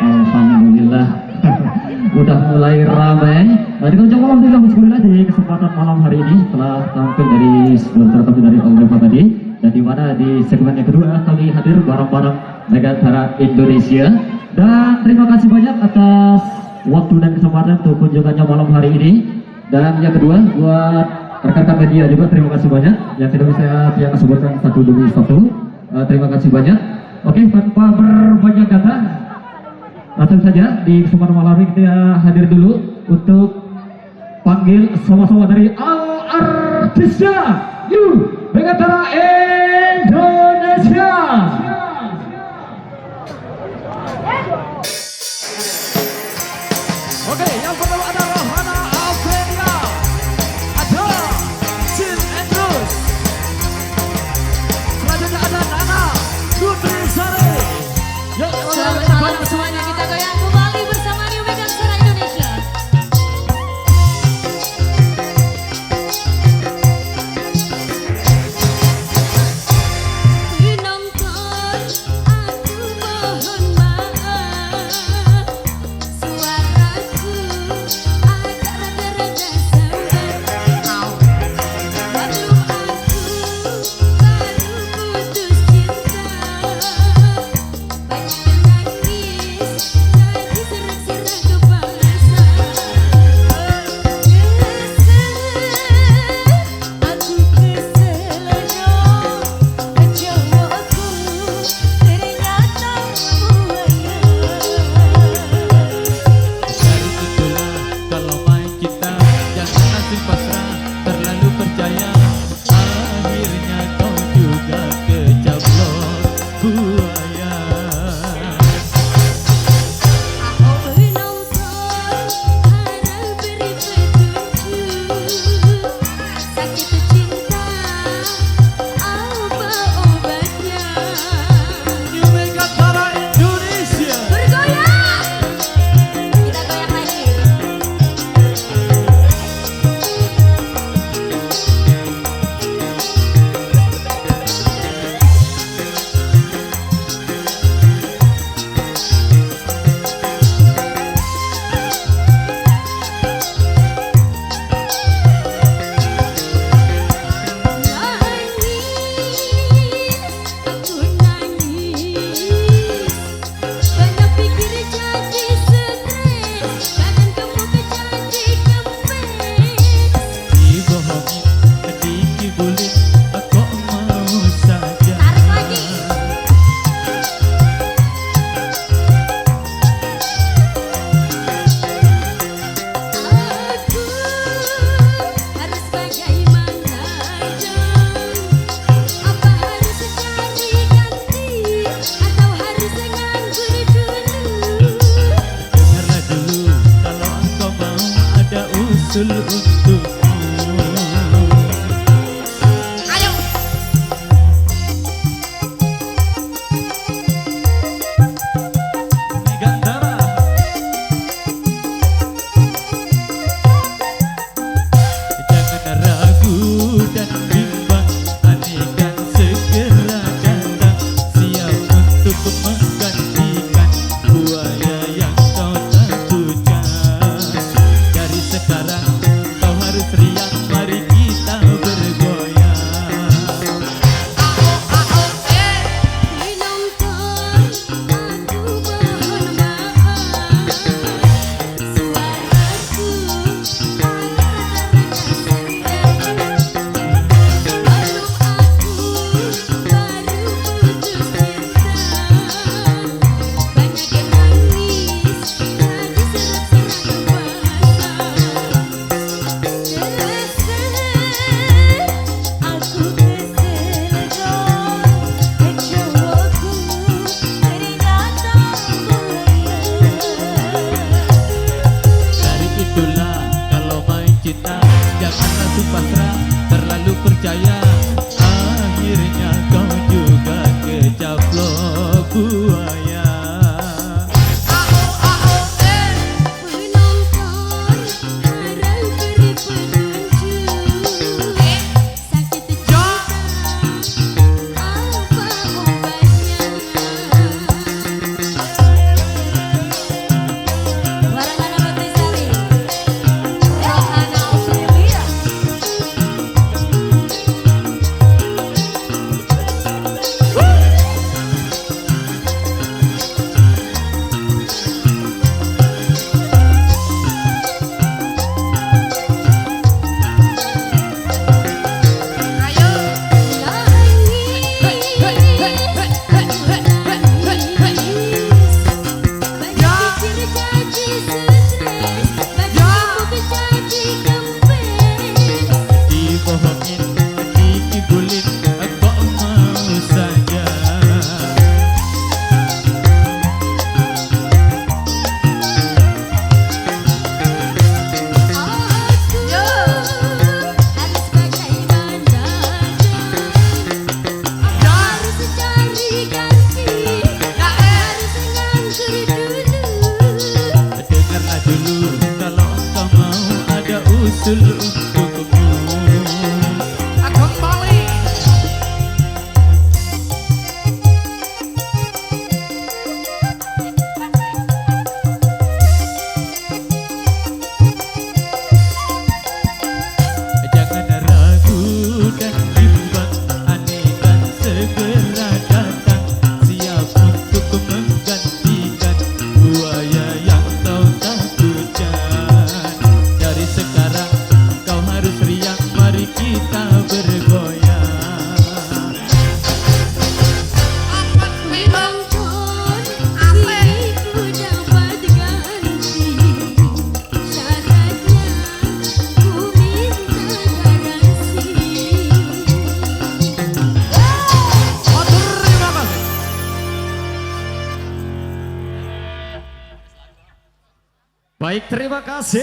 Alhamdulillah udah mulai ramai. Alhamdulillah bismillah di kesempatan malam hari ini telah tampil dari tampil dari Om Reva tadi, dan di mana di segmen yang kedua kami hadir bareng-bareng Megatara Indonesia. Dan terima kasih banyak atas waktu dan kesempatan untuk kunjungannya malam hari ini. Dan yang kedua buat rekan-rekan media juga terima kasih banyak yang tidak bisa yang sebutkan satu demi satu. Terima kasih banyak. Oke, tanpa berbanyak kata, langsung saja di kesempatan malam ini kita hadir dulu untuk panggil sama-sama dari Al-Artisnya You Megatara Indonesia. Oke, yang pertama ada Rohana Alfredia, ada Jin Andrews, selanjutnya ada Nana Nutrisari. Yuk, selamat malam semuanya, kita goyang kembali bersama New Megatara Indonesia. Penonton, aku mohon maaf, suaraku agak rada-rada sambat. Maklum aku baru putus cinta. Banyak yang nangis, jadi serak-serak kepanasan. Aku keselnya, cowokku ternyata buaya. Dari itulah kalau main kita jangan langsung pasrah, terlalu percaya. Akhirnya kau juga kecaplok buaya. Penonton harap beri petunjuk, sakit cinta apa obatnya? New Megatara Indonesia. Bergoyang, kita goyang lagi. Aku nangis, banyak pikir jadi stres, kadang kamu jadi kempes. Dibohongin, dikibulin, kok mau saja. Tarik lagi. Aku harus bagaimana dong? Apa harus cari ganti atau harus nganggur dulu? Dengarlah dulu, kalau engkau mau ada usul untukmu. Ayo. Megatara. Jangan ragu dan bimbang, andaikan segera datang, siap untuk menggantikan buaya yang kau takutkan. Dari sekarang kau harus riang, mari kita bergoyang. Penonton, aku mohon maaf, suaraku agak rada sambat. Maklum aku baru putus cinta. Baik, terima kasih.